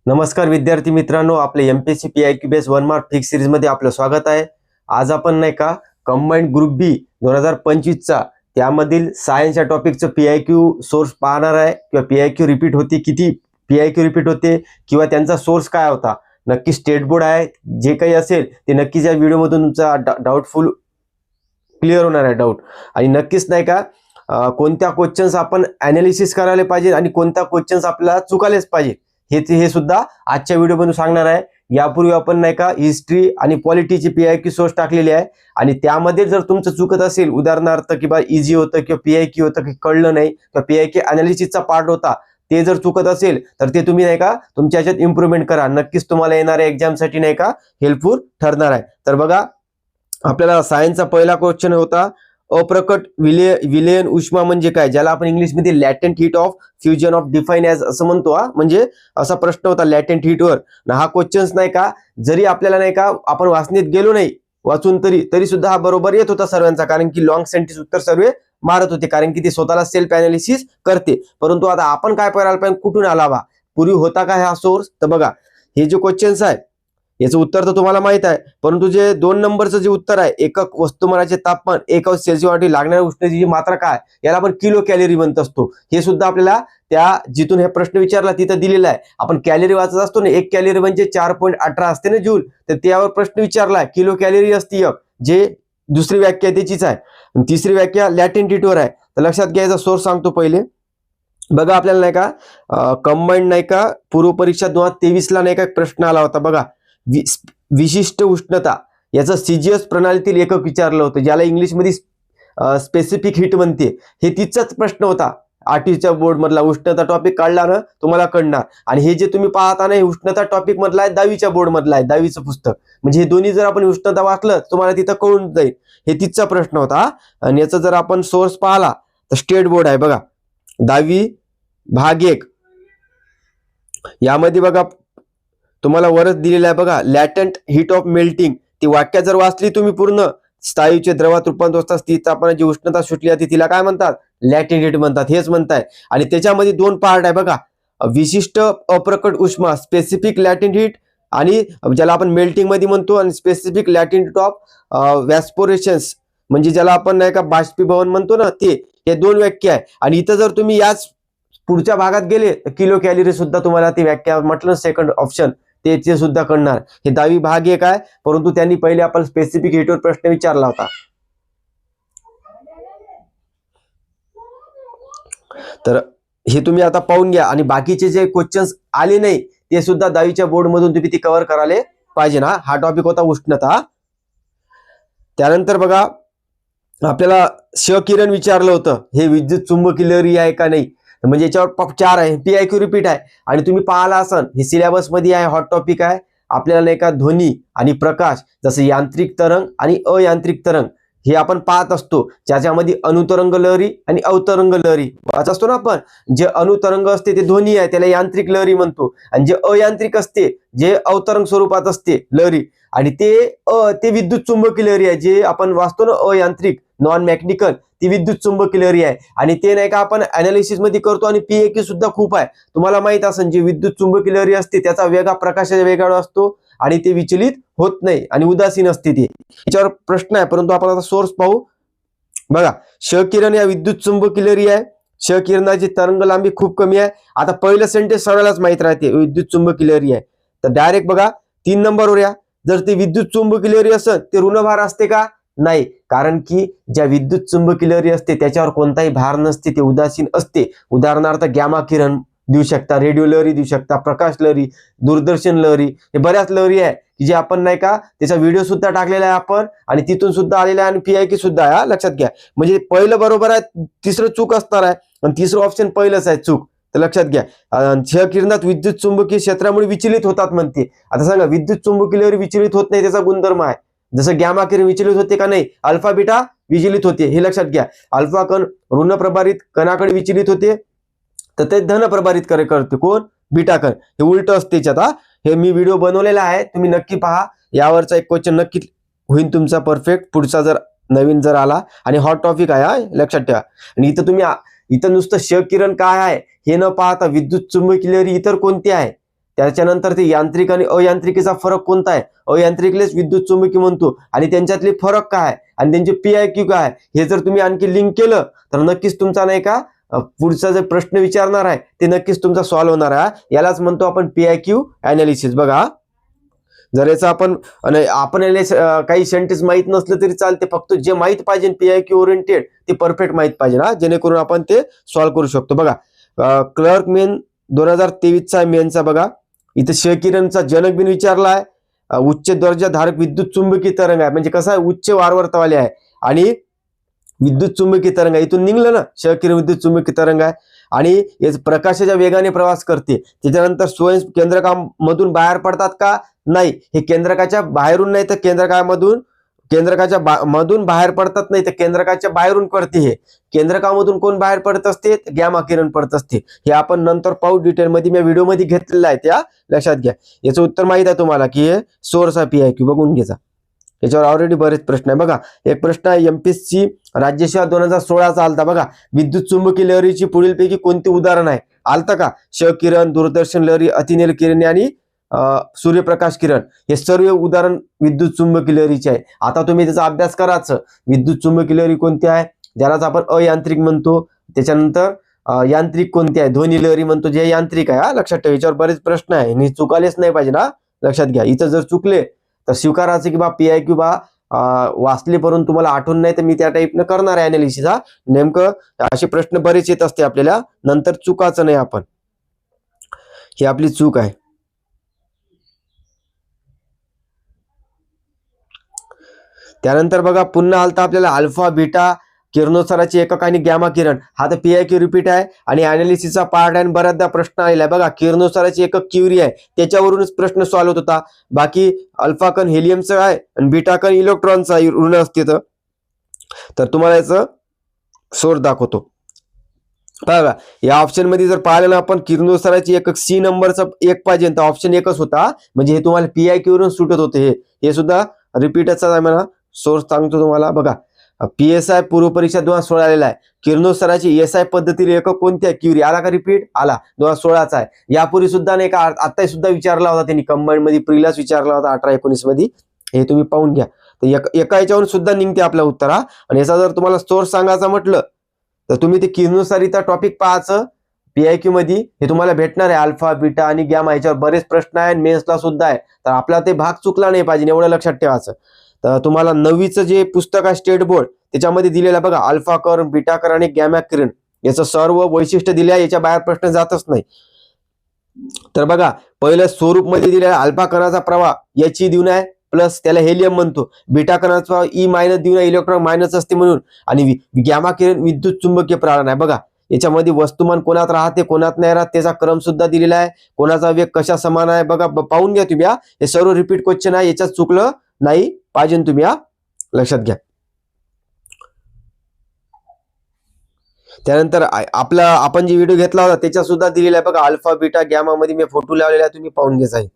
नमस्कार विद्यार्थी मित्रांनो, आपले MPSC PYQ base 1 mark fix series मध्ये आपलं स्वागत आहे। आज आपण नाही का कंबाइंड ग्रुप बी 2025 चा त्यामधील सायन्स या टॉपिकचं पीआयक्यू सोर्स पाहणार आहे किंवा पीआयक्यू रिपीट होती, किती पीआयक्यू रिपीट होते किंवा त्यांचा सोर्स काय होता। नक्की स्टेट बोर्ड आहे, जे काही असेल ते नक्कीच या व्हिडिओमधून तुमचा डाऊटफुल क्लिअर होणार आहे डाऊट। आणि नक्कीच नाही का कोणत्या क्वेश्चन्स आपण ॲनालिसिस करायला पाहिजे आणि कोणत्या क्वेश्चन्स आपल्याला चुकायलाच पाहिजे हे सुद्धा आजच्या व्हिडिओमध्ये सांगणार आहे। यापूर्वी आपण नाही का हिस्ट्री आणि पॉलिटीची पीआयक्यू सोर्स टाकलेली आहे आणि त्यामध्ये जर तुमचं चुकत असेल, उदाहरणार्थ की बा इझी होतं किंवा पीआयक्यू होतं की कळलं नाही किंवा पीआयक्यू ॲनालिसिसचा पार्ट होता, ते जर चुकत असेल तर ते तुम्ही नाही का तुमच्या ह्याच्यात इम्प्रूव्हमेंट करा। नक्कीच तुम्हाला येणाऱ्या एक्झामसाठी नाही का हेल्पफुल ठरणार आहे। तर बघा, आपल्याला सायन्सचा पहिला क्वेश्चन होता अप्रकट विलयन उष्मा म्हणजे काय, ज्याला आपण इंग्लिशमध्ये latent heat of fusion of define as असं म्हणतो। म्हणजे असा प्रश्न होता लॅटेंट हीटवर। हा क्वेश्चन्स नाही का जरी आपल्याला नाही का आपण वाचनीत गेलो नाही वाचून तरी सुद्धा हा बरोबर येत होता सर्वांचा, कारण की लॉंग सेंटेन्स उत्तर सर्व मारत होते, कारण की ते स्वतःला सेल्फ ॲनालिसिस करते। परंतु आता आपण काय करायला पाहिजे, कुठून आला बा, पूर्वी होता का हा सोर्स। तर बघा, हे जे क्वेश्चन्स आहे याचं उत्तर तर तुम्हाला माहित आहे, परंतु जे 2 नंबरचं जे उत्तर आहे, एकक वस्तुमानाचे तापमान 1 अंश सेल्सिअससाठी लागणाऱ्या उष्णतेची मात्रा काय, याला आपण किलो कॅलरी म्हणत असतो। हे सुद्धा आपल्याला त्या जिथून हे प्रश्न विचारला तिथं दिलेला आहे। आपण कॅलरी वाचत असतो ना, 1 कॅलरी म्हणजे 4.18 असते ना जूल, तर त्यावर प्रश्न विचारला किलो कॅलरी असते एक, जे दुसरी व्याख्या त्याचीच आहे। तिसरी व्याख्या लॅटेंट हीटवर आहे। तर लक्षात घ्यायचा सोर्स सांगतो पहिले। बघा, आपल्याला नाही का कंबाइंड नाही का पूर्व परीक्षा 2023 ला नाही का प्रश्न आला होता बघा, विशिष्ट उष्णता याचं सीजीएस प्रणालीतील एकक विचारलं होतं, ज्याला इंग्लिशमध्ये स्पेसिफिक हीट म्हणते। हे तिचाच प्रश्न होता 8वीच्या बोर्ड मधला। उष्णता टॉपिक काढला ना तुम्हाला कळणार। आणि हे जे तुम्ही पाहता ना, हे उष्णता टॉपिक मधला आहे, 10वीच्या बोर्ड मधला आहे, 10वीचं पुस्तक। म्हणजे हे दोन्ही जर आपण उष्णता वाचलं तुम्हाला तिथं कळून जाईल, हे तिचा प्रश्न होता। आणि याचा जर आपण सोर्स पाहिला तर स्टेट बोर्ड आहे बघा, 10वी भाग 1 यामध्ये बघा तुम्हाला वरच दिलेला आहे बघा, लॅटेंट हीट ऑफ मेल्टिंग। ती वाक्य जर वाचली तुम्ही पूर्ण, स्थायूचे द्रवात रूपांतर होतात स्थिर तापमानाची उष्णता सुटली जाते, तिला काय म्हणतात, लॅटेंट हीट म्हणतात, हेच म्हणताय। आणि त्याच्यामध्ये 2 पार्ट आहे बघा, विशिष्ट अप्रकट उष्मा स्पेसिफिक लॅटेंट हीट, आणि ज्याला आपण मेल्टिंग मध्ये म्हणतो, आणि स्पेसिफिक लॅटेंट हीट ऑफ व्हॅस्पोरेशन्स म्हणजे ज्याला आपण नाही का बाष्पीभवन म्हणतो ना, ते हे 2 व्याख्या आहे। आणि इथं जर तुम्ही याच पुढच्या भागात गेले तर किलो कॅलरी सुद्धा तुम्हाला ती व्याख्या म्हटलं सेकंड ऑप्शन ते सुद्धा कळणार। हे 10वी भाग 1 आहे, परंतु त्यांनी पहिले आपण स्पेसिफिक हीटवर प्रश्न विचारला होता। तर हे तुम्ही आता पाहून घ्या, आणि बाकीचे जे क्वेश्चन्स आले नाही ते सुद्धा 10वीच्या बोर्ड मधून तुम्ही ती कव्हर करायला पाहिजे ना। हा टॉपिक होता उष्णता। त्यानंतर बघा, आपल्याला क्षकिरण विचारलं होतं, हे विद्युत चुंबकीय लहरी आहे का नाही, म्हणजे याच्यावर 4 आहे, पीआयक्यू रिपीट आहे। आणि तुम्ही पाहिला असाल हे सिलेबस मध्ये आहे, हॉट टॉपिक आहे। आपल्याला नाही का ध्वनी आणि प्रकाश, जसं यांत्रिक तरंग आणि अयांत्रिक तरंग हे आपण पाहत असतो, ज्याच्यामध्ये अनुतरंग लहरी आणि अवतरंग लहरी पाहत असतो ना आपण। जे अनुतरंग असते ते ध्वनी आहे, त्याला यांत्रिक लहरी म्हणतो, आणि जे अयांत्रिक असते जे अवतरंग स्वरूपात असते लहरी, आणि ते विद्युत चुंबकीय लहरी आहे। जे आपण वाचतो ना अयांत्रिक नॉन मेकॅनिकल, ती विद्युत चुंबकीय लहरी आहे। आणि ते नाही का आपण ॲनालिसिस मध्ये करतो, आणि पीएक्यू सुद्धा खूप आहे। तुम्हाला माहित असेल, जी विद्युत चुंबकीय लहरी असते त्याचा वेग प्रकाशाच्या वेगावर असतो, आणि ते विचलित होत नाही आणि उदासीन असते। ते याच्यावर प्रश्न आहे, परंतु आपण आता सोर्स पाहू। बघा, क्षकिरण या विद्युत चुंबकीय लहरी आहे, क्षकिरणाची तरंग लांबी खूप कमी आहे। आता पहिलं सेंटेन्स सगळ्यालाच माहित राहते, विद्युत चुंबकीय लहरी आहे। तर डायरेक्ट बघा 3 नंबरवर या, जर ते विद्युत चुंबकीय लहरी असेल ते ऋणभार असते का, नाही, कारण की ज्या विद्युत चुंबकीय लहरी असते त्याच्यावर कोणताही भार नसते, ते उदासीन असते। उदाहरणार्थ गॅमा किरण देऊ शकता, रेडिओ लहरी देऊ शकता, प्रकाश लहरी, दूरदर्शन लहरी, हे बऱ्याच लहरी आहे की जे आपण नाही का त्याचा व्हिडिओ सुद्धा टाकलेला आहे आपण, आणि तिथून सुद्धा आलेला आहे, आणि पीआयक्यू सुद्धा आहे, लक्षात घ्या। म्हणजे पहिलं बरोबर आहे, तिसरं चूक असणार आहे, आणि तिसरं ऑप्शन पहिलंच आहे चूक, तर लक्षात घ्या। क्षकिरणात विद्युत चुंबकीय क्षेत्रामुळे विचलित होतात म्हणते। आता सांगा, विद्युत चुंबकीय लहरी विचलित होत नाही, त्याचा गुणधर्म आहे। जसं गॅमा किरण विचलित होते का नाही, अल्फा बीटा विचलित होते, हे लक्षात घ्या। अल्फा कण ऋण प्रभारित कणाकडे विचलित होते, तर ते धन प्रभारित करते कोण, बीटा कण, हे उलट असते त्याच्यात। हे मी व्हिडिओ बनवलेला आहे, तुम्ही नक्की पहा। यावरचा एक क्वेश्चन नक्की होईल तुमचा परफेक्ट, पुढचा जर नवीन जर आला, आणि हॉट टॉपिक आहे, लक्षात ठेवा। आणि इथं तुम्ही इथं नुसतं क्षकिरण काय आहे हे न पाहता विद्युत चुंबकीय लहरी इतर कोणती आहे त्याच्यानंतर ते यांत्रिक आणि अयांत्रिकीचा फरक कोणता आहे, अयांत्रिकलेच विद्युत चुंबकी म्हणतो आणि त्यांच्यातले फरक काय आहे आणि त्यांचे PIQ काय आहे, हे जर तुम्ही आणखी लिंक केलं तर नक्कीच तुमचा नाही का पुढचा जे प्रश्न विचारणार आहे ते नक्कीच तुमचा सॉल्व्ह होणार आहे. यालाच म्हणतो आपण PIQ अनालिसिस. बघा, जर याचा आपण काही सेंटेन्स माहित नसलं तरी चालते, फक्त जे माहित पाहिजे PIQ ओरिएंटेड ते परफेक्ट माहित पाहिजे ना, जेणेकरून आपण ते सॉल्व्ह करू शकतो. बघा, क्लर्क मेन 2023चा मेनचा बघा, इथे क्षकिरणचा जनक बिन विचारला आहे. उच्च दर्जा धारक विद्युत चुंबकीय तरंग आहे, म्हणजे कसं आहे उच्च वारंवारतावाले आहे आणि विद्युत चुंबकीय तरंग आहे, इथून निघलं ना क्षकिरण विद्युत चुंबकीय तरंग आहे आणि याच प्रकाशाच्या वेगाने प्रवास करते. त्याच्यानंतर स्वयं केंद्रकामधून बाहेर पडतात का, नाही, हे केंद्रकाच्या बाहेरून नाही तर केंद्रकाच्या मधून बाहेर पडतात, नाही तर केंद्रकाच्या बाहेरून पडते. हे केंद्रकामधून कोण बाहेर पडत असते, गॅमा किरण पडत असते. हे आपण नंतर पाहू डिटेलमध्ये, मी व्हिडिओमध्ये घेतलेलं आहे, त्या लक्षात घ्या. याचं उत्तर माहित आहे तुम्हाला की हे सोर्स आहे PIQ, बघून घ्यायचा. याच्यावर ऑलरेडी बरेच प्रश्न आहे. बघा, एक प्रश्न आहे MPSC राज्यसेवा 2016चा आलता. बघा, विद्युत चुंबकीय लहरीची पुढीलपैकी कोणती उदाहरण आहे, आलता का, क्षकिरण, दूरदर्शन लहरी, अतिनील किरणे आणि सूर्यप्रकाश किरण, हे सर्व उदाहरण विद्युत चुंबकीय लहरीचे आहे. आता तुम्ही त्याचा अभ्यास करायचं, विद्युत चुंबकीय लहरी कोणती आहे, ज्यालाच आपण अयांत्रिक म्हणतो. त्याच्यानंतर यांत्रिक कोणती आहे, ध्वनी लहरी म्हणतो, जे यांत्रिक आहे. लक्षात ठेवा, याच्यावर बरेच प्रश्न आहे आणि चुकालेच नाही पाहिजे ना, लक्षात घ्या. इथं जर चुकले तर स्वीकारायचं की PIQ वाचले परंतु तुम्हाला आठवण नाही, तर मी त्या टाईपनं करणार आहे अनालिसिस. नेमकं असे प्रश्न बरेच येत असते आपल्याला, नंतर चुकाचं नाही आपण, ही आपली चूक आहे. त्यानंतर बघा, पुन्हा आलता आपल्याला अल्फा बीटा किरणोत्सर्गाचे एकक आणि गॅमा किरण. हा तर PIQ रिपीट आहे आणि अनालिसिसचा पार्ट आहे, बऱ्याचदा प्रश्न आलेला आहे. बघा, किरणोत्सर्गाचे एकक क्युरी आहे, त्याच्यावरूनच प्रश्न सॉल्व्ह होत होता. बाकी अल्फा कण हेलियमचं आहे आणि बीटा कण इलेक्ट्रॉनचा ऋण असते. तर तुम्हाला याचं सोर्स दाखवतो. बघा, या ऑप्शन मध्ये जर पाहिलं ना आपण, किरणोत्सर्गाचे एकक C नंबरचा एक पाहिजे, तर ऑप्शन एकच होता, म्हणजे हे तुम्हाला PIQ वरून सुटत होते. हे सुद्धा रिपीटच आहे म्हणा. सोर्स सांगतो तुम्हाला. बघा, PSI पूर्व परीक्षा 2016 आलेला आहे. किरणोत्सर्गाची SI पद्धतीने एकक कोणती आहे, क्युरी. आला का रिपीट, आला, 2016चा आहे. यापूर्वी सुद्धा नाही का आता सुद्धा विचारला होता त्यांनी, कंबाईंड मध्ये प्रीलाच विचारला होता 18-19 मध्ये. हे तुम्ही पाहून घ्या. तर एका याच्यावरून सुद्धा निघते आपला उत्तर. आणि याचा जर तुम्हाला सोर्स सांगायचा म्हटलं तर तुम्ही ते किरणोत्सर्गाचा टॉपिक पाहायचं PIQ मध्ये, हे तुम्हाला भेटणार आहे. अल्फा बीटा आणि गॅमा, याच्यावर बरेच प्रश्न आहे, मेन्सला सुद्धा आहे. तर आपला ते भाग चुकला नाही पाहिजे, एवढं लक्षात ठेवायचं. तर तुम्हाला 9वीचं जे पुस्तक आहे स्टेट बोर्ड, त्याच्यामध्ये दिलेलं बघा, अल्फा किरण, बीटा किरण आणि गॅमा किरण, याचं सर्व वैशिष्ट्य दिले आहे, याच्या बाहेर प्रश्न जातच नाही. तर बघा, पहिलं स्वरूप मध्ये दिलेलं आहे, अल्फा कणाचा प्रवाह याची देऊन आहे प्लस, त्याला हेलियम म्हणतो. बीटा कणाचा E मायनस देऊन आहे, इलेक्ट्रॉन मायनस असते म्हणून. आणि गॅमा किरण विद्युत चुंबकीय प्रारण आहे. बघा, याच्यामध्ये वस्तुमान कोणात राहते कोणात नाही राहत त्याचा क्रम सुद्धा दिलेला आहे, कोणाचा वेग कशा समान आहे. बघा, पाहून घ्या तुम्ही. हे सर्व रिपीट क्वेश्चन आहे, याच्यात चुकलं नाही पाहिजे तुम्ही, लक्षात घ्या. त्यानंतर आपण जे व्हिडिओ घेतला होता त्याच्यात सुद्धा दिलेला आहे बघा, अल्फा बीटा गॅमा मध्ये मी फोटो लावलेला आहे, तुम्ही पाहून घ्यायचा आहे.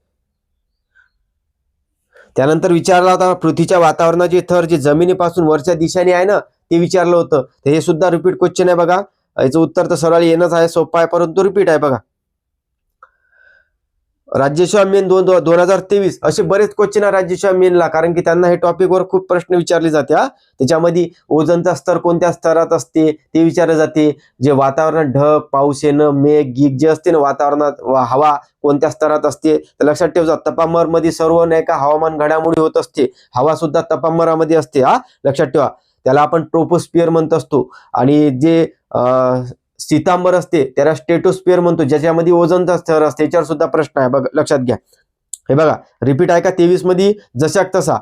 त्यानंतर विचारला होता पृथ्वीच्या वातावरणाचे थर जे जमिनीपासून वरच्या दिशेने आहे ना, ते विचारलं होतं. तर हे सुद्धा रिपीट क्वेश्चन आहे. बघा, याचं उत्तर तर सरळ येणंच आहे, सोपं आहे, परंतु रिपीट आहे. बघा, राज्यसेवा मेन 2023 असे बरेच क्वेश्चन आहे राज्यसेवा मेनला, कारण की त्यांना हे टॉपिकवर खूप प्रश्न विचारले जाते. त्याच्यामध्ये ओझोनचा स्तर कोणत्या स्तरात असते ते विचारले जाते. जे वातावरणात ढग, पाऊस येणं, मेघ, गीग जे असते ना वातावरणात, हवा कोणत्या स्तरात असते, तर लक्षात ठेवा. तपामर मध्ये सर्व नाही का हवामान घडामोडी होत असते, हवा सुद्धा तपामरामध्ये असते. लक्षात ठेवा, त्याला आपण ट्रोपोस्फिअर म्हणत असतो. आणि जे सीतांबर असते त्याला स्टेटोस्फिअर म्हणतो, ज्याच्यामध्ये ओझोनचा स्तर असते. याच्यावर सुद्धा प्रश्न आहे, बघा, लक्षात घ्या. हे बघा, रिपीट आहे का 23 मध्ये, जशाक तसा.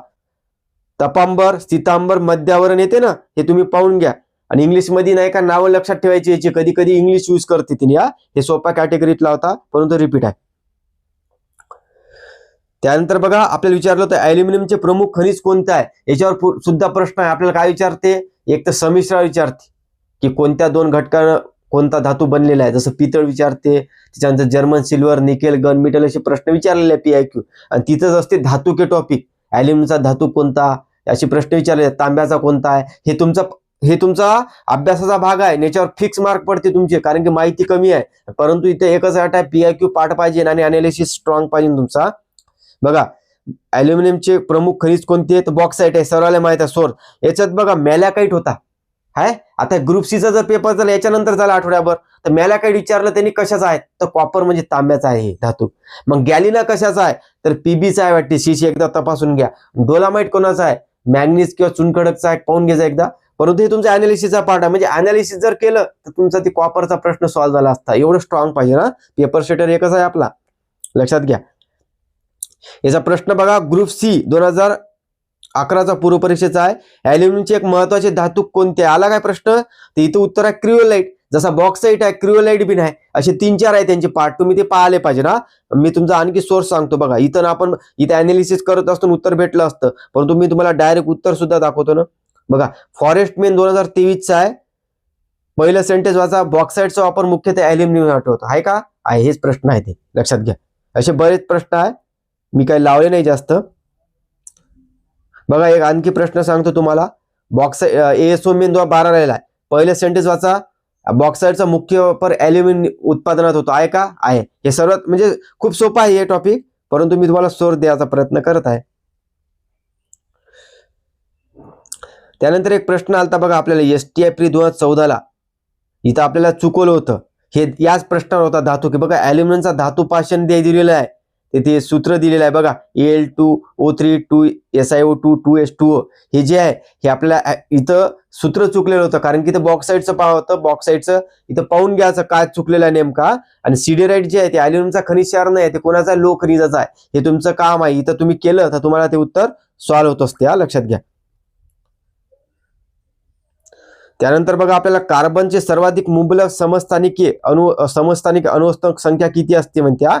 तपांबर, सीतांबर, मध्यावरण येते ना, हे तुम्ही पाहून घ्या. आणि इंग्लिश मध्ये नाही का नावं लक्षात ठेवायची याची, कधी कधी इंग्लिश यूज करते तिने. हे सोप्या कॅटेगरीतला होता, परंतु रिपीट आहे. त्यानंतर बघा, आपल्याला विचारलं होतं ॲल्युमिनियमचे प्रमुख खनिज कोणतं आहे, याच्यावर सुद्धा प्रश्न आहे. आपल्याला काय विचारते, एक तर संमिश्र विचारते की कोणत्या दोन घटकानं कोणता धातू बनलेला आहे, जसं पितळ विचारते. त्याच्यानंतर German silver, nickel, gun metal असे प्रश्न विचारलेले आहे PIQ. आणि तिथंच असते धातू के टॉपिक, ॲल्युमिनियमचा धातू कोणता, असे प्रश्न विचारले. तांब्याचा कोणता आहे, हे तुमचा हे तुमचा अभ्यासाचा भाग आहे, याच्यावर फिक्स मार्क पडते तुमचे, कारण की माहिती कमी आहे. परंतु इथे एकच अट आहे, PIQ पाठ पाहिजे आणि अनालिसिस स्ट्रॉंग पाहिजे तुमचा. बघा अल्युमिनियमचे प्रमुख खनिज कोणते आहेत? बॉक्साईट आहे, सर्वांना माहित आहे. सोर्स याच्यात बघा मॅलाकाईट होता. हाय आता ग्रुप सीचा जर पेपर झाला याच्यानंतर झाला आठवड्याभर, तर मॅलाकाईट विचारलं त्यांनी कशाचा आहे, तर कॉपर म्हणजे तांब्याचा आहे हे धातू. मग गॅलिना कशाचा आहे, तर पीबीचा आहे वाटते, सीसी एकदा तपासून घ्या. डोलामाइट कोणाचा आहे, मॅग्नीज किंवा चुनखडकचा आहे, पाहून घ्यायचा एकदा. परंतु हे तुमचा अनालिसिसचा पार्ट आहे, म्हणजे अनालिसिस जर केलं तर तुमचा ते कॉपरचा प्रश्न सॉल्व्ह झाला असता. एवढं स्ट्रॉंग पाहिजे ना, पेपर सेटर एकच आहे आपला, लक्षात घ्या. याचा प्रश्न बघा, ग्रुप सी 2011चा पूर्व परीक्षेचा आहे. अॅल्युमिनियमचे एक महत्वाचे धातू कोणते, आला काय प्रश्न, तर इथं उत्तर आहे क्रिओलाइट. जसा बॉक्साईट आहे, क्रिओलाइट बिन आहे, असे 3-4 आहे त्यांचे पार्ट, तुम्ही ते पाहिले पाहिजे ना. मी तुमचा आणखी सोर्स सांगतो बघा. इथं आपण इथे अनालिसिस करत असतो, उत्तर भेटलं असतं, परंतु मी तुम्हाला डायरेक्ट उत्तर सुद्धा दाखवतो ना. बघा फॉरेस्ट मेन 2023चा आहे. पहिलं सेंटेन्स वाचा, बॉक्साईटचा वापर मुख्यतः अॅल्युमिनियम होतो, आहे का, आहे, हेच प्रश्न आहे ते, लक्षात घ्या. असे बरेच प्रश्न आहे, मी काही लावले नाही जास्त. बघा एक आणखी प्रश्न सांगतो तुम्हाला. ASO मेन 12 राहिला आहे. पहिलं सेंटेन्स वाचा, बॉक्साईटचा मुख्य वापर अॅल्युमिनियम उत्पादनात होतो, आहे का, आहे. हे सर्वात म्हणजे खूप सोपं आहे हे टॉपिक, परंतु मी तुम्हाला सोर्स द्यायचा प्रयत्न करत आहे. त्यानंतर एक प्रश्न आलता बघा आपल्याला STI प्री 2014ला, इथं आपल्याला चुकवलं होतं. हे याच प्रश्नावर होता धातू, की बघा अॅल्युमिनियमचा धातू पाषाण दिलेलं आहे, ते सूत्र दिलेलं आहे बघा, Al2O3 2SiO2 2H2O. हे जे आहे हे आपल्याला इथं सूत्र चुकलेलं होतं, कारण की इथं बॉक्साईटचं पाव होतं. बॉक्साईटचं इथं पाहून घ्यायचं काय चुकलेलं आहे नेमका. आणि सिडेराईट जे आहे ते अॅल्युमिनियमचा खनिज क्षार नाही, ते कोणाचा, लो खनिजाचा आहे. हे तुमचं काम आहे, इथं तुम्ही केलं तर तुम्हाला ते उत्तर सॉल्व्ह होत असते, लक्षात घ्या. त्यानंतर बघा आपल्याला कार्बनचे सर्वाधिक मुबलक समस्थानिके समस्थानिक अणुस्थानिक संख्या किती असते म्हणत्या.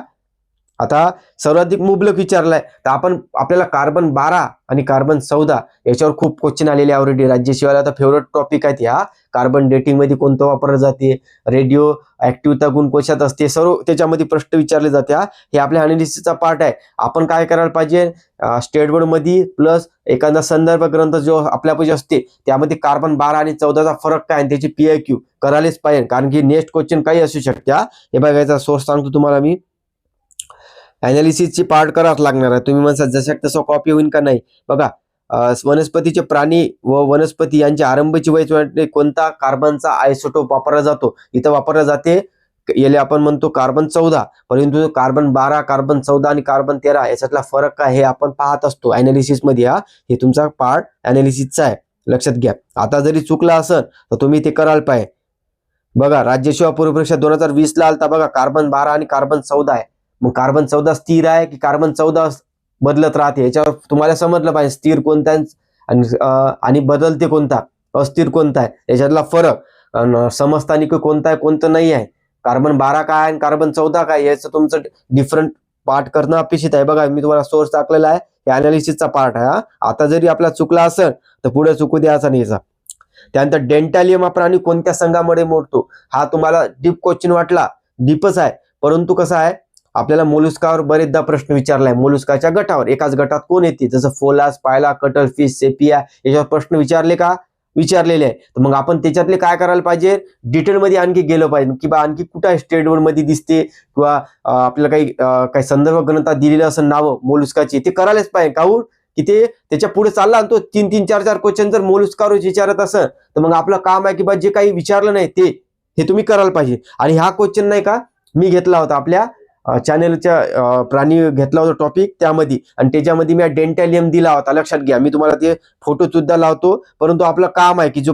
आता सर्वाधिक मुबलक विचारलाय, तर आपल्याला कार्बन 12 आणि कार्बन 14 याच्यावर खूप क्वेश्चन आलेले ऑलरेडी. राज्य शिवायला आता फेवरेट टॉपिक आहेत ह्या. कार्बन डेटिंग मध्ये कोणतं वापरलं जाते, रेडिओ ऍक्टिव्हता गुण कशात असते, सर्व त्याच्यामध्ये प्रश्न विचारले जाते. हे आपल्या अनालिसिसचा पार्ट आहे. आपण काय करायला पाहिजे, स्टेट बोर्ड मध्ये प्लस एखादा संदर्भ ग्रंथ जो आपल्यापाशी असते त्यामध्ये कार्बन 12 आणि 14चा फरक काय आणि त्याची PIQ करायलाच पाहिजे, कारण की नेक्स्ट क्वेश्चन काही असू शकते. हे बघायचा सोर्स सांगतो तुम्हाला मी. अनालिसिसची पार्ट करावंच लागणार आहे. तुम्ही म्हणता जसं तसं कॉपी होईल का नाही. बघा वनस्पतीचे प्राणी व वनस्पती यांची आरंभीची वय कोणता कार्बनचा आयसोटोप वापरला जातो, इथं वापरला जाते याला आपण म्हणतो कार्बन 14. परंतु कार्बन 12, कार्बन 14 आणि कार्बन 13 याच्यातला फरक काय हे आपण पाहत असतो अनालिसिस मध्ये. हे तुमचा पार्ट अनालिसिसचा आहे, लक्षात घ्या. आता जरी चुकला असेल तर तुम्ही ते करायला पाहिजे. बघा राज्य सेवा पूर्व परीक्षा 2020ला आलता बघा, कार्बन 12 आणि कार्बन 14 आहे. मग कार्बन 14 स्थिर आहे की कार्बन 14 बदलत राहते, याच्यावर तुम्हाला समजलं पाहिजे स्थिर कोणता आणि बदलते कोणता, अस्थिर कोणता आहे, याच्यातला फरक. समस्थानिक कोणता आहे कोणतं नाही आहे, कार्बन 12 काय आणि कार्बन 14 काय, याचं तुमचं डिफरंट पार्ट करणं अपेक्षित आहे. बघा मी तुम्हाला सोर्स टाकलेला आहे, हे अनालिसिसचा पार्ट आहे. आता जरी आपला चुकला असेल तर पुढे चुकू द्यायचा नाही याचा. त्यानंतर डेंटॅलियम हा प्राणी कोणत्या संघामध्ये मोडतो, हा तुम्हाला डीप क्वेश्चन वाटला, डीपच आहे, परंतु कसं आहे आपल्याला मोलुस्कावर बरेचदा प्रश्न विचारलाय. मोलुस्काच्या गटावर एकाच गटात कोण येते, जसं फोलास, पायला, कटल फिश, सेपिया याच्यावर प्रश्न विचारले का, विचारलेले आहे. तर मग आपण त्याच्यातले काय करायला पाहिजे, डिटेलमध्ये आणखी गेलं पाहिजे, किंवा आणखी कुठे स्टेट बोर्ड मध्ये दिसते किंवा आपल्याला काही संदर्भ ग्रंथात दिलेलं असं नावं मोलुस्काची, ते करायलाच पाहिजे. काहून की ते त्याच्या पुढे चालला आणि तो 3-3, 4-4 क्वेश्चन जर मोलुस्कावर विचारत असेल तर मग आपलं काम आहे की बा जे काही विचारलं नाही ते हे तुम्ही करायला पाहिजे. आणि हा क्वेश्चन नाही का मी घेतला होता आपल्या चॅनलच्या प्राणी घेतला होता टॉपिक त्यामध्ये, आणि त्याच्यामध्ये मी डेंटॅलियम दिला होता, लक्षात घ्या. मी तुम्हाला ते फोटो सुद्धा लावतो. परंतु आपलं काम आहे की जो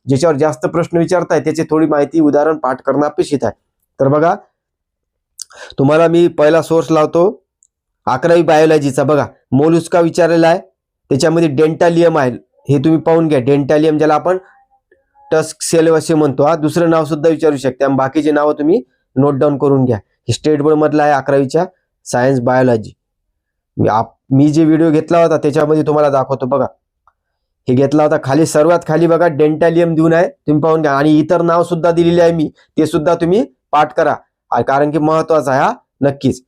ज्याच्यावर जास्त प्रश्न विचारताय त्याची थोडी माहिती उदाहरण पाठ करणं अपेक्षित आहे. तर बघा तुम्हाला मी पहिला सोर्स लावतो 11वी बायोलॉजीचा. बघा मोलुस्का विचारलेला आहे, त्याच्यामध्ये डेंटॅलियम आहे, हे तुम्ही पाहून घ्या. डेंटॅलियम ज्याला आपण टस्क सेल असे म्हणतो, दुसरं नाव सुद्धा विचारू शकते, आणि बाकीचे नाव तुम्ही नोट डाऊन करून घ्या. हे स्टेट बोर्ड मधला आहे 11वीच्या सायन्स बायोलॉजी. मी जे व्हिडिओ घेतला होता त्याच्यामध्ये तुम्हाला दाखवतो. बघा हे घेतला होता, खाली सर्वात खाली बघा डेंटॅलियम देऊन आहे, तुम्ही पाहून घ्या. आणि इतर नाव सुद्धा दिलेले आहे मी, ते सुद्धा तुम्ही पाठ करा, कारण की महत्वाचा आहे हा, नक्कीच.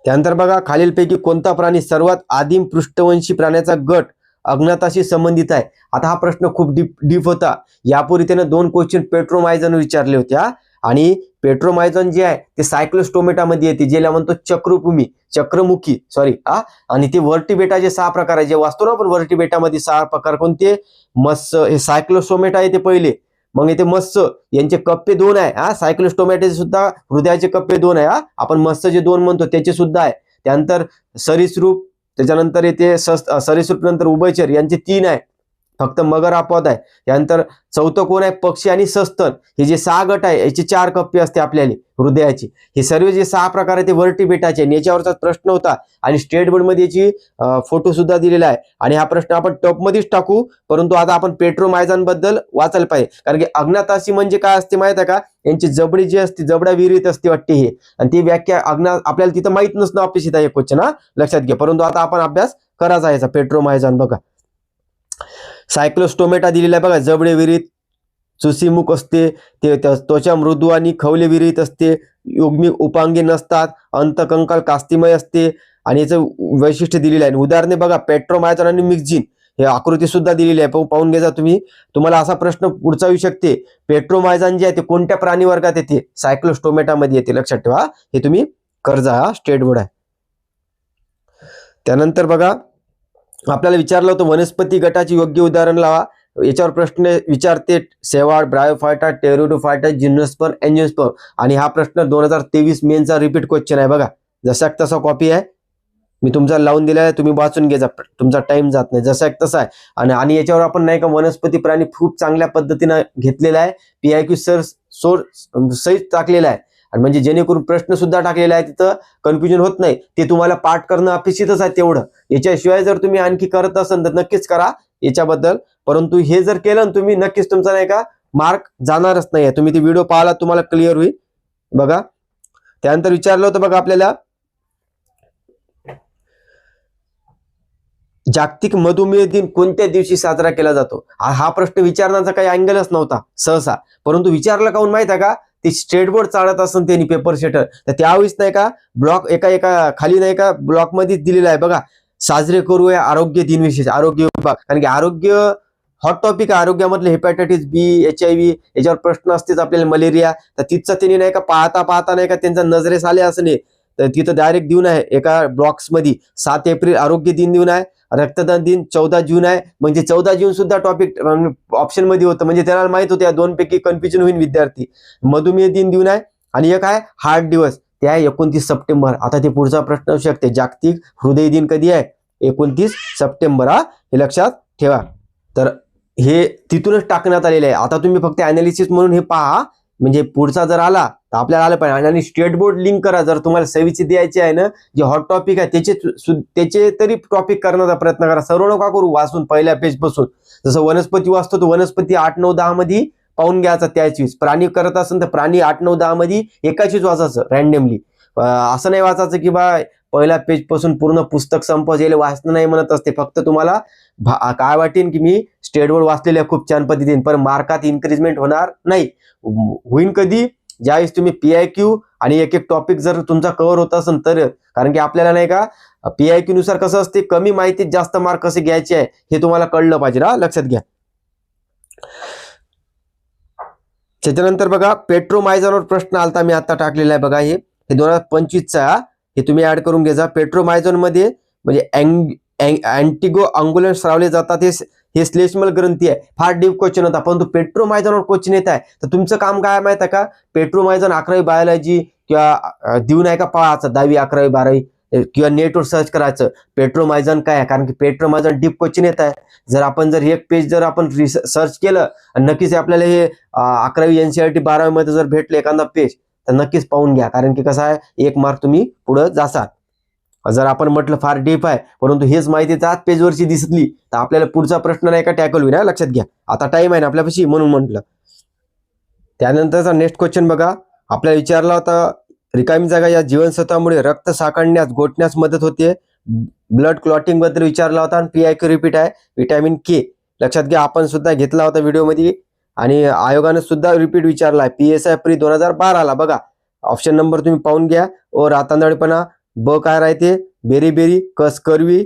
त्यानंतर बघा खालीलपैकी कोणता प्राणी सर्वात आदिम पृष्ठवंशी प्राण्याचा गट अज्ञाताशी संबंधित आहे. आता हा प्रश्न खूप डीप होता. यापूर्वी त्याने 2 क्वेश्चन पेट्रोमायझन विचारले होते आणि पेट्रोमायझन जे आहे ते सायक्लोस्टोमेटामध्ये येते, ज्याला म्हणतो चक्रमुखी आणि ते व्हर्टिब्रेटाचे 6 प्रकार आहे. जे वाचतो ना आपण व्हर्टिब्रेटामध्ये 6 प्रकार कोणते, मत्स्य हे सायक्लोस्टोमेटा येते पहिले, मग येते मत्स्य यांचे कप्पे 2 आहे सायक्लोस्टोमेटाचे सुद्धा हृदयाचे कप्पे 2 आहे आपण मत्स्य जे 2 म्हणतो त्याचे सुद्धा आहे. त्यानंतर सरीसृप, त्याच्यानंतर येते सरीसृप, नंतर उभयचर यांचे 3 आहे, फक्त मगर अपवाद आहे. यानंतर चौथं कोण आहे, पक्षी आणि सस्तन. हे जे 6 गट आहे याचे 4 कप्पे असते आपल्याला हृदयाची. हे सर्व जे 6 प्रकार आहे ते व्हर्टिब्रेटाचे, याच्यावरचा प्रश्न होता आणि स्टेट बोर्ड मध्ये याची फोटो सुद्धा दिलेला आहे. आणि हा प्रश्न आपण टॉप मध्येच टाकू, परंतु आता आपण पेट्रोमायझन बद्दल वाचायला पाहिजे, कारण की अज्ञाताशी म्हणजे काय असते माहित आहे का, यांची जबडी जी असते जबडा विहिरीत असते वाटते हे, आणि ती व्याख्या आपल्याला तिथं माहित नसणं अपेक्षित आहे क्वेश्चन लक्षात घ्या. परंतु आता आपण अभ्यास करायचा आहे याचा पेट्रोमायझन. बघा सायक्लोस्टोमेटा दिलेला आहे बघा, जबडे विहिरीत, चुसीमुख असते, ते त्वचा मृदू आणि खवले विहिरीत असते, युग्मी उपांगी नसतात, अंतकंकाल कास्तिमय असते आणि याचं वैशिष्ट्य दिलेलं आहे. उदाहरणे बघा पेट्रोमायझन आणि मिक्झिन, हे आकृती सुद्धा दिलेली आहे, पाहून घ्या तुम्ही. तुम्हाला असा प्रश्न पुढचा येऊ शकते, पेट्रोमायझन जे आहे ते कोणत्या प्राणी वर्गात येते, सायक्लोस्टोमेटामध्ये येते, लक्षात ठेवा. हे तुम्ही कर्जा स्टेट बोर्ड आहे. त्यानंतर बघा आपल्याला विचारलं होतं वनस्पती गटाची योग्य उदाहरण लावा. याच्यावर प्रश्न विचारते शेवाळ, ब्रायोफायटा, टेरिडोफायटा, जिम्नोस्पर्म, एंजिओस्पर्म. आणि हा प्रश्न 2023 मेनचा रिपीट क्वेश्चन आहे बघा, जसा तसा कॉपी आहे, मी तुमचा लावून दिला आहे, तुम्ही वाचून घ्या, तुमचा टाइम जात नाही, जसा तसा आहे. आणि याच्यावर आपण नाही का वनस्पती प्राणी खूप चांगल्या पद्धतीने घेतलेला आहे, PIQ सहित टाकलेला आहे, आणि म्हणजे जेणेकरून प्रश्न सुद्धा टाकलेला आहे, तिथं कन्फ्युजन होत नाही. ते तुम्हाला पाठ करणं अपेक्षितच आहे तेवढं. याच्याशिवाय जर तुम्ही आणखी करत असाल तर नक्कीच करा याच्याबद्दल, परंतु हे जर केलं ना तुम्ही, नक्कीच तुमचा नाही का मार्क जाणारच नाही. तुम्ही ते व्हिडिओ पाहिला तुम्हाला क्लिअर होईल. बघा त्यानंतर विचारलं होतं बघा आपल्याला, जागतिक मधुमेह दिन कोणत्या दिवशी साजरा केला जातो. हा प्रश्न विचारण्याचा काही अँगलच नव्हता सहसा, परंतु विचारला काहून माहित आहे का, ते स्टेट बोर्ड चालत असं त्यांनी पेपर सेटर, तर त्यावेळेस नाही का ब्लॉक एका खाली नाही का ब्लॉक मध्येच दिलेला आहे बघा, साजरे करूया आरोग्य दिन विशेष, आरोग्य विभाग. कारण की आरोग्य हॉट टॉपिक आहे, आरोग्यामधले हेपॅटायटिस B, HIV याच्यावर प्रश्न असतेच, आपल्याला मलेरिया, तर तिथचं त्यांनी नाही का पाहता नाही का त्यांचा नजरेस आले असं नाही, तर तिथं डायरेक्ट देऊन आहे एका ब्लॉक्स मध्ये 7 एप्रिल आरोग्य दिन देऊन आहे, रक्तदान दिन 14 जून आहे, म्हणजे 14 जून सुद्धा टॉपिक ऑप्शन मध्ये होतं, म्हणजे त्यांना माहित होतं या 2 पैकी कन्फ्युजन होईल विद्यार्थी. मधुमेह दिन देऊन आहे आणि एक आहे हार्ट दिवस, ते आहे 29 सप्टेंबर. आता ते पुढचा प्रश्न असू शकते, जागतिक हृदय दिन कधी आहे, 29 सप्टेंबर. हे लक्षात ठेवा. तर हे तिथूनच टाकण्यात आलेलं आहे. आता तुम्ही फक्त अनालिसिस म्हणून हे पहा, म्हणजे पुढचा जर आला तर आपल्याला आलं पाहिजे. आणि स्टेट बोर्ड लिंक करा, जर तुम्हाला सवीची द्यायची आहे ना, जे हॉट टॉपिक आहे त्याचे तरी टॉपिक करण्याचा प्रयत्न करा, सर्व नका करू वाचून पहिल्या पेज पासून. जसं वनस्पती वाचतो तो वनस्पती 8, 9, 10 मध्ये पाहून घ्यायचा त्याचीच. प्राणी करत असेल तर प्राणी 8, 9, 10 मध्ये एकाचीच वाचायचं रॅन्डमली. असं नाही वाचायचं की बा पहिल्या पेज पासून पूर्ण पुस्तक संपवलेलं वाचणं नाही म्हणत असते. फक्त तुम्हाला काय वाटेल की मी स्टेट बोर्ड वाचलेले खूप छान पद्धतीने, पण मार्कात इन्क्रीजमेंट होणार नाही. होईल कधी, ज्यावेळेस तुम्ही PIQ आणि एक टॉपिक जर तुमचा कव्हर होत असेल तर. कारण की आपल्याला नाही का PIQ नुसार कसं असते, कमी माहितीत जास्त मार्क कसे घ्यायचे आहे हे तुम्हाला कळलं पाहिजे लक्षात घ्या. त्याच्यानंतर बघा पेट्रोमायझनवर प्रश्न आलता, मी आता टाकलेला आहे बघा, हे 2025चा, हे तुम्ही ऍड करून घ्या. पेट्रोमायझन मध्ये म्हणजे अँटिगो अंगुलन स्रावले जातात, हे श्लेष्मल ग्रंथी आहे. फार डीप क्वेश्चन होता, परंतु पेट्रोमायझनवर क्वेश्चन येत आहे, तर तुमचं काम काय माहित आहे का, पेट्रोमायझन 11वी बायोलॉजी किंवा देऊ नाही का पाहायचं, 10वी 11वी 12वी किंवा नेटवर सर्च करायचं पेट्रोमायझन काय आहे. कारण की पेट्रोमायझन डीप क्वेश्चन येत आहे. जर आपण एक पेज जर आपण सर्च केलं आणि नक्कीच आपल्याला हे 11वी NCERT 12वी मध्ये जर भेटलं एखादा पेज, तर नक्कीच पाहून घ्या. कारण की कसं आहे, 1 मार्क तुम्ही पुढे जासाल. जर आपण म्हटलं फार डीप आहे, परंतु हेच माहिती 7 पेजवरची दिसली तर आपल्याला पुढचा प्रश्न नाही का टॅकल होईल, लक्षात घ्या. आता टाइम आहे ना आपल्यापाशी, म्हणून म्हटलं. त्यानंतरचा नेक्स्ट क्वेश्चन बघा, आपल्याला विचारला होता, रिकामी जागा या जीवनसत्वामुळे रक्त साकळण्यास गोठण्यास मदत होते. ब्लड क्लॉटिंग बद्दल विचारला होता आणि PIQ रिपीट आहे, विटॅमिन K. लक्षात घ्या, आपण सुद्धा घेतला होता व्हिडिओमध्ये आणि आयोगाने सुद्धा रिपीट विचारला आहे PSI प्री 2012 ला. बघा ऑप्शन नंबर तुम्ही पाहून घ्या. और रातांदळपणा, ब काय राहते बेरी कस करवी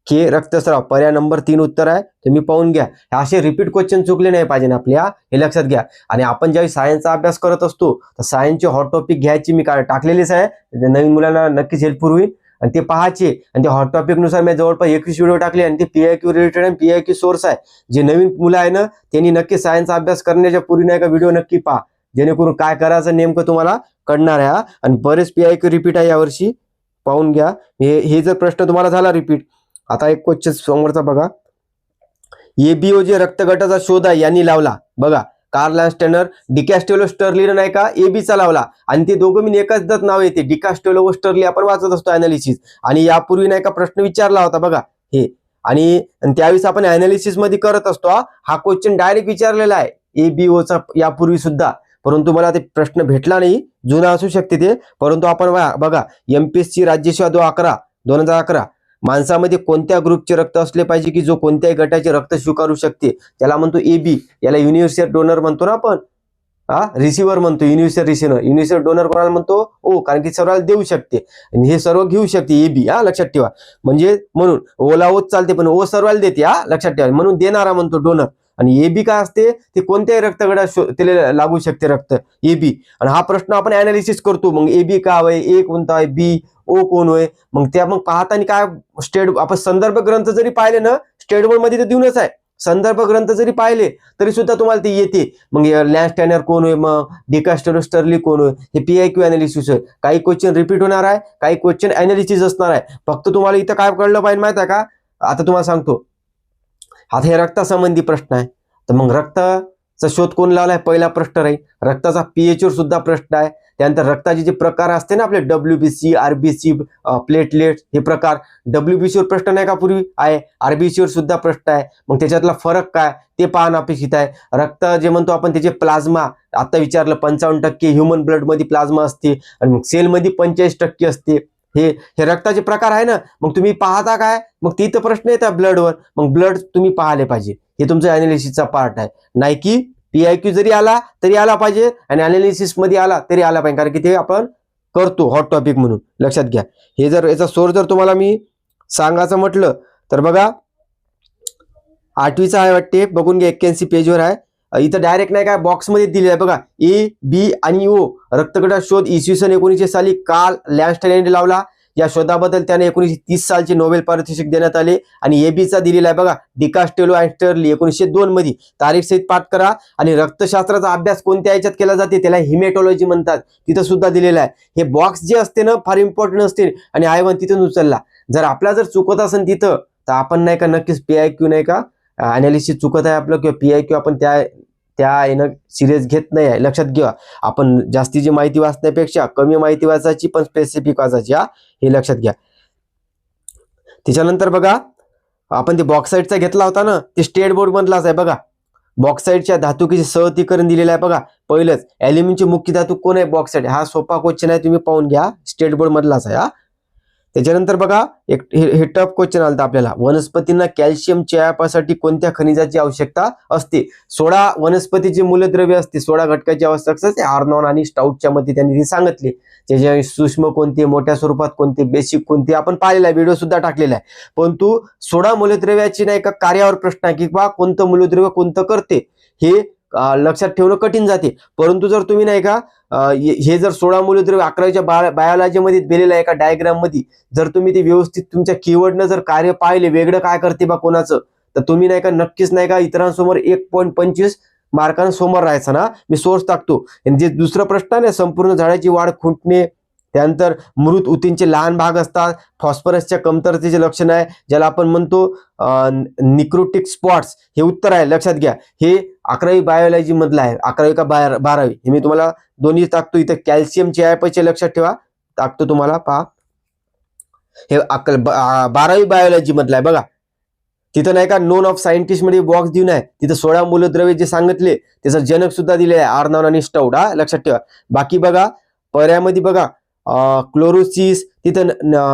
के रक्तस्राव पर्याय नंबर 3 उत्तर आहे. तुम्ही पाहून घ्या. असे रिपीट क्वेश्चन चुकले नाही पाहिजे आपल्या, हे लक्षात घ्या. आणि आपण ज्यावेळी सायन्सचा अभ्यास करत असतो तर सायन्सचे हॉट टॉपिक घ्यायची मी टाकलेलेच आहे, नवीन मुलांना नक्कीच हेल्पफुल होईल. आणि ते पाहायचे आणि ते हॉट टॉपिक नुसार मी जवळपास 21 व्हिडिओ टाकले आणि ते पीआयक्यू रिलेटेड आणि पीआयक्यू सोर्स आहे. जे नवीन मुलं आहे ना त्यांनी नक्की सायन्सचा अभ्यास करण्याच्या पूर्वी नाही का व्हिडिओ नक्की पहा, जेणेकरून काय करायचं नेमकं तुम्हाला कळणार आहे. आणि बरेच पीआयक्यू रिपीट आहे यावर्षी, पाहून घ्या. हे जर प्रश्न तुम्हाला झाला रिपीट. आता एक क्वेश्चन समोरचा बघा. एबीओ जे रक्तगटाचा शोध आहे यांनी लावला बघा. कार्ल स्टॅनर, डिकॅस्टेलो स्टर्लीनं नाही का एबीचा लावला. आणि ते दोघं मी एकाच दत नाव येते, डिकॅस्टेलो व स्टर्ली आपण वाचत असतो अनालिसिस. आणि यापूर्वी नाही का प्रश्न विचारला होता बघा हे. आणि त्यावेळेस आपण अनालिसिस मध्ये करत असतो. हा क्वेश्चन डायरेक्ट विचारलेला आहे एबीओचा यापूर्वी सुद्धा, परंतु मला ते प्रश्न भेटला नाही, जुना असू शकते ते. परंतु आपण बघा एमपीएससी राज्यसेवा 2011 माणसामध्ये कोणत्या ग्रुपचे रक्त असले पाहिजे की जो कोणत्याही गटाचे रक्त स्वीकारू शकते, त्याला म्हणतो एबी. याला युनिव्हर्सल डोनर म्हणतो ना आपण, रिसिव्हर म्हणतो, युनिव्हर्सल रिसिव्हर. युनिव्हर्सल डोनर कोणाला म्हणतो ओ, कारण की सर्वांना देऊ शकते आणि हे सर्व घेऊ शकते एबी. लक्षात ठेवा. म्हणजे म्हणून ओला ओच चालते पण ओ सर्वांना देते, लक्षात ठेवा. म्हणून देणारा म्हणतो डोनर. आणि एबी काय असते ते कोणत्याही रक्तगटात त्याला लागू शकते रक्त एबी. आणि हा प्रश्न आपण अनालिसिस करतो. मग एबी का होय, ए कोणता आहे, बी ओ कोण होय. मग त्या मग पाहताना काय स्टेट आपण संदर्भ ग्रंथ जरी पाहिले ना, स्टेट बोर्ड मध्ये तर देऊनच आहे. संदर्भ ग्रंथ जरी पाहिले तरी सुद्धा तुम्हाला ते येते. मग लॅन्स्टॅनर कोण होय, मग डिकॅस्टेलो स्टर्ली कोण होय, हे पीआयक्यू अनालिसिस आहे. काही क्वेश्चन रिपीट होणार आहे, काही क्वेश्चन अनालिसिस असणार आहे. फक्त तुम्हाला इथं काय कळलं पाहिजे माहिती आहे का, आता तुम्हाला सांगतो. आता हे रक्तासंबंधी प्रश्न आहे, तर मग रक्ताचा शोध कोण लावलाय पहिला प्रश्न राहील. रक्ताचा पीएच वर सुद्धा प्रश्न आहे. त्यानंतर रक्ताचे जे प्रकार असते ना आपले डब्ल्यूबीसी, आरबीसी, प्लेटलेट, हे प्रकार डब्ल्यूबीसी वर प्रश्न नाही का पूर्वी आहे, आरबीसी वर सुद्धा प्रश्न आहे. मग त्याच्यातला फरक काय ते पाहणं अपेक्षित आहे. रक्त जे म्हणतो आपण त्याचे प्लाझ्मा, आता विचारलं 55% ह्युमन ब्लड मध्ये प्लाझ्मा असते आणि मग सेल मध्ये 45% असते. हे रक्ताचे प्रकार आहे ना. मग तुम्ही पाहता काय, मग तिथं प्रश्न येतात ब्लडवर, मग ब्लड तुम्ही पाहिले पाहिजे. हे तुमचं अनालिसिसचा पार्ट आहे, नाही की पीआयक्यू जरी आला तरी आला पाहिजे आणि अनालिसिस मध्ये आला तरी आला पाहिजे, कारण की ते आपण करतो हॉट टॉपिक म्हणून. लक्षात घ्या. हे जर याचा सोर्स जर तुम्हाला मी सांगायचं म्हटलं तर बघा 8वीचा आहे वाटते, बघून घ्या 81 पेजवर आहे. इथं डायरेक्ट नाही काय बॉक्समध्ये दिलेलं आहे बघा. ए बी आणि ओ रक्तगटाचा शोध इसवी सन 1900 साली कार्ल लॅन्स्टॅनर यांनी लावला. या शोधाबद्दल त्याने 1930 सालचे नोबेल पारितोषिक देण्यात आले. आणि एबीचा दिलेला आहे बघा डिकॅस्टेलो अँड स्टर्ली 1902 मध्ये. तारीख सहित पाठ करा. आणि रक्तशास्त्राचा अभ्यास कोणत्या याच्यात केला जाते त्याला हिमॅटॉलॉजी म्हणतात, तिथं सुद्धा दिलेलं आहे. हे बॉक्स जे असते ना फार इम्पॉर्टंट असते आणि आय1 तिथून उचलला. जर आपला जर चुकत असेल तिथं तर आपण नाही का नक्कीच पीआयक्यू नाही का अनालिसिस चुकत आहे आपलं, किंवा पीआयक्यू आपण त्या येणं सिरियस घेत नाही आहे. लक्षात घ्या. आपण जास्तीची माहिती वाचण्यापेक्षा कमी माहिती वाचायची पण स्पेसिफिक वाचायची, हे लक्षात घ्या. त्याच्यानंतर बघा आपण ते बॉक्साईटचा घेतला होता ना, ते स्टेट बोर्ड मधलाच आहे बघा. बॉक्साईटच्या धातुकीचे सहतीकरण दिलेलं आहे बघा. पहिलंच ॲल्युमिनियमचे मुख्य धातू कोण आहे, बॉक्साईट. हा सोपा क्वेश्चन आहे, तुम्ही पाहून घ्या, स्टेट बोर्ड मधलाच आहे. त्याच्यानंतर बघा एक हे टफ क्वेश्चन आलं आपल्याला. वनस्पतींना कॅल्शियम चयापचयासाठी कोणत्या खनिजाची आवश्यकता असते. 16 वनस्पतीचे मूलद्रव्य असते, 16 घटकाची आवश्यकता असते. आर्नॉन आणि स्टाउटच्या मध्ये त्यांनी ते सांगितले. त्याच्या सूक्ष्म कोणते, मोठ्या स्वरूपात कोणते, बेसिक कोणते आपण पाहिलेला आहे, व्हिडिओ सुद्धा टाकलेला आहे. परंतु 16 मूलद्रव्याची नाही का कार्यावर प्रश्न आहे की बा कोणतं मूलद्रव्य कोणतं करते हे लक्षात ठेवणं कठीण जाते. परंतु जर तुम्ही नाही का हे जर 16 मूलद्रव्य 11वीच्या बायोलॉजी मध्ये दिलेलं आहे एका डायग्राम मध्ये, जर तुम्ही ते व्यवस्थित तुमच्या कीवर्डनं जर कार्य पाहिले वेगळं काय करते बा कोणाचं, तर तुम्ही नाही का नक्कीच नाही का इतरांसमोर 1.25 मार्कांसमोर राहायचं ना. मी सोर्स टाकतो. जे दुसरा प्रश्न आहे संपूर्ण झाडाची वाढ खुंटणे, त्यानंतर मृत ऊतींचे लहान भाग असतात, फॉस्फरसच्या कमतरतेचे लक्षण आहे ज्याला आपण म्हणतो निक्रोटिक स्पॉट्स, हे उत्तर आहे. लक्षात घ्या. हे 11वी बायोलॉजी मधलं आहे, 11वी का 12वी हे मी तुम्हाला दोन्ही टाकतो. इथं कॅल्शियम चयापचय लक्षात ठेवा, टाकतो तुम्हाला पहा. हे 12वी बायोलॉजी मधलं आहे बघा. तिथं नाही का नोन ऑफ सायंटिस्ट मध्ये बॉक्स देऊन आहे, तिथं 16 मूलद्रव्य जे सांगितले त्याचा जनक सुद्धा दिले आहे, आर्नॉन आणि स्टाउट. लक्षात ठेवा. बाकी बघा पर्यायामध्ये बघा क्लोरोसिस, तिथं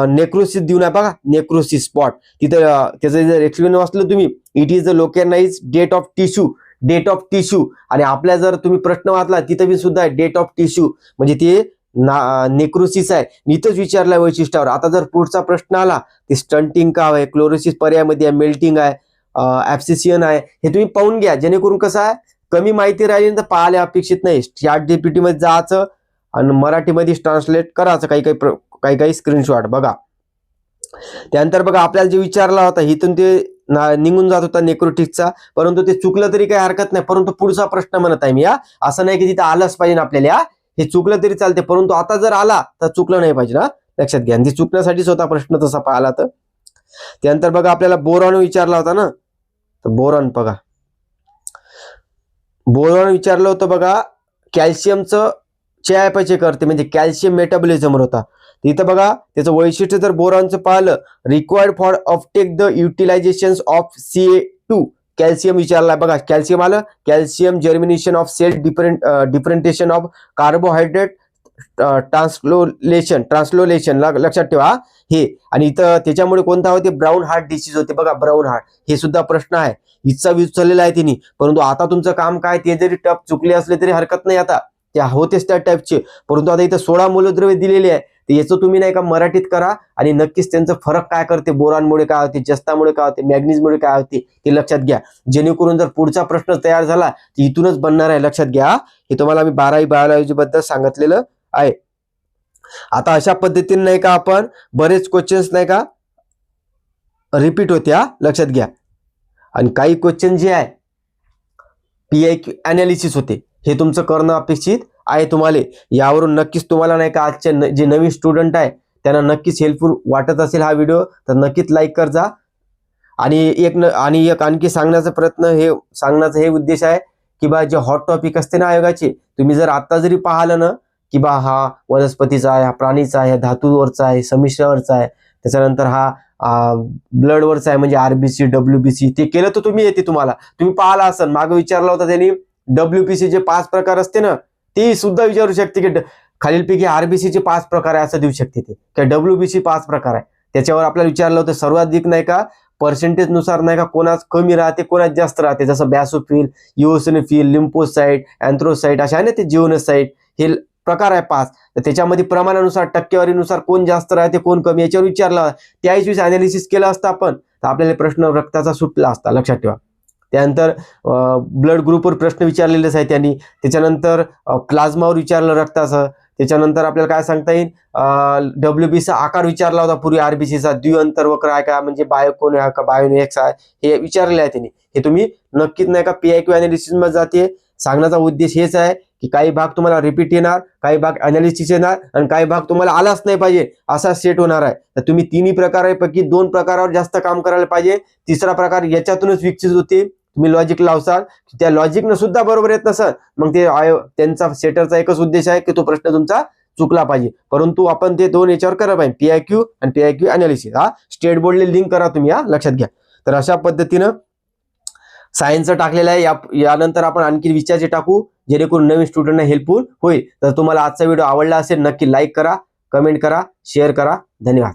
नेक्रोसिस देऊन आहे बघा, नेक्रोसिस स्पॉट. तिथं त्याचं जर एक्सप्लेन वाचलं तुम्ही, it is the localised death of tissue. आणि आपल्या जर तुम्ही प्रश्न वाचला तिथं बी सुद्धा डेट ऑफ टिश्यू, म्हणजे ते नेक्रोसिस आहे, इथंच विचारलाय वैशिष्ट्यावर. आता जर पुढचा प्रश्न आला ते स्टंटिंग का आहे, क्लोरोसिस पर्यायामध्ये आहे, मेल्टिंग आहे, ऍब्सिसियन आहे, हे तुम्ही पाहून घ्या, जेणेकरून कसं आहे कमी माहिती राहिली तर पाहायला अपेक्षित नाही. ChatGPT मध्ये जायचं आणि मराठीमध्ये ट्रान्सलेट करायचं काही काही स्क्रीनशॉट बघा. त्यानंतर बघा आपल्याला जे विचारला होता इथून ते निघून जात होता नेक्रोटिक्सचा, परंतु ते चुकलं तरी काही हरकत नाही. परंतु पुढचा प्रश्न म्हणत आहे मी असं नाही की तिथं आलंच पाहिजे आपल्याला, हे चुकलं तरी चालते, परंतु आता जर आला तर चुकलं नाही पाहिजे ना, लक्षात घ्या. आणि चुकण्यासाठीच होता प्रश्न तसा पाहिला तर. त्यानंतर बघा आपल्याला बोरॉन विचारला होता ना, तर बोरॉन बघा, बोरॉन विचारलं होतं बघा, कॅल्शियमचं चयापचय करते म्हणजे कॅल्शियम मेटाबॉलिझमवर होता. इथं बघा त्याचं वैशिष्ट्य जर बोरॉनचं पाहिलं, required for uptake the utilisation of Ca2 calcium विचारला बघा. कॅल्शियम आलं, calcium germination of cell differentiation of carbohydrate translocation लक्षात ठेवा हे. आणि इथं त्याच्यामुळे कोणता होते, ब्राऊन हार्ट डिसीज होते बघा, ब्राऊन हार्ट. हे सुद्धा प्रश्न आहे, इथचा विचारलेला आहे तिने. परंतु आता तुमचं काम काय, ते जरी टप चुकले असले तरी हरकत नाही, आता त्या होतेच त्या टाईपचे. परंतु आता इथं 16 मूलद्रव्य दिलेले आहे, तर याचं तुम्ही नाही का मराठीत करा आणि नक्कीच त्यांचं फरक काय करते, बोरॉनमुळे काय होते, जस्तामुळे काय होते, मॅग्नीजमुळे काय होते ते लक्षात घ्या. जेणेकरून जर पुढचा प्रश्न तयार झाला तर इथूनच बनणार आहे, लक्षात घ्या. हे तुम्हाला मी 12वी बायोलॉजी बद्दल सांगितलेलं आहे. आता अशा पद्धतीने नाही का आपण बरेच क्वेश्चन्स नाही का रिपीट होते, लक्षात घ्या. आणि काही क्वेश्चन जे आहे PIQ अनालिसिस होते, हे तुमचं करणं अपेक्षित आहे तुम्हाला. यावरून नक्कीच तुम्हाला नाही का आजचे जे नवीन स्टुडंट आहे त्यांना नक्कीच हेल्पफुल वाटत असेल हा व्हिडिओ, तर नक्कीच लाईक कर जा. आणि एक आणखी सांगण्याचा हे उद्देश आहे की बा जे हॉट टॉपिक असते ना आयोगाचे, तुम्ही जर आता जरी पाहिलं ना की बा हा वनस्पतीचा आहे, हा प्राणीचा आहे, धातूवरचा आहे, संमिश्रावरचा आहे, त्याच्यानंतर हा ब्लडवरचा आहे म्हणजे RBC WBC, ते केलं तर तुम्ही येते. तुम्ही पाहिला असेल मागे विचारला होता त्यांनी, WBC चे 5 प्रकार असते ना, ते सुद्धा विचारू शकते की खालीलपैकी RBC चे 5 प्रकार आहे असं देऊ शकते ते, की WBC 5 प्रकार आहे. त्याच्यावर आपल्याला विचारलं होतं सर्वाधिक नाही का पर्सेंटेज नुसार नाही का कोणाच कमी राहते कोणाच जास्त राहते, जसं बॅसोफिल, इओसिनोफिल, लिम्फोसाइट, अँथ्रोसाइट अशा आहे ना ते जिओनोसाइट, हे प्रकार आहे 5. तर त्याच्यामध्ये प्रमाणानुसार टक्केवारीनुसार कोण जास्त राहते कोण कमी याच्यावर विचारला, त्यावेळेस अनालिसिस केलं असतं आपण तर आपल्याला प्रश्न रक्ताचा सुटला असता, लक्षात ठेवा. त्यानंतर ब्लड ग्रुपवर प्रश्न विचारलेलेच आहे त्यांनी. त्याच्यानंतर प्लाझ्मावर विचारलं रक्ताचं. त्याच्यानंतर आपल्याला काय सांगता येईल, WBCचा आकार विचारला होता पूर्वी, RBCचा द्विअंतर वक्र आहे का म्हणजे बायोकोन आहे का बायोनेक्स आहे, हे विचारले आहे त्यांनी. हे तुम्ही नक्कीच नाही का PIQ अनालिसिस मध्ये जाते. सांगण्याचा उद्देश हेच आहे की काही भाग तुम्हाला रिपीट येणार, काही भाग अनालिसिस येणार आणि काही भाग तुम्हाला आलाच नाही पाहिजे असा सेट होणार आहे. तर तुम्ही तिन्ही प्रकारापैकी 2 प्रकारावर जास्त काम करायला पाहिजे. तिसरा प्रकार याच्यातूनच विकसित होते. तुम्ही लॉजिक लावसाल, त्या लॉजिकनं सुद्धा बरोबर येत नसत, मग ते त्यांचा सेटरचा एकच उद्देश आहे की तो प्रश्न तुमचा चुकला पाहिजे. परंतु आपण ते 2 याच्यावर करा पाहिजे, PIQ आणि PIQ अनालिसिस. स्टेट बोर्डले लिंक करा तुम्ही, लक्षात घ्या. तर अशा पद्धतीनं सायन्सचं टाकलेलं आहे. यानंतर आपण आणखी विचारचे टाकू जेणेकरून नवीन स्टुडंटना हेल्पफुल होईल. तर तुम्हाला आजचा व्हिडिओ आवडला असेल नक्की लाईक करा, कमेंट करा, शेअर करा. धन्यवाद.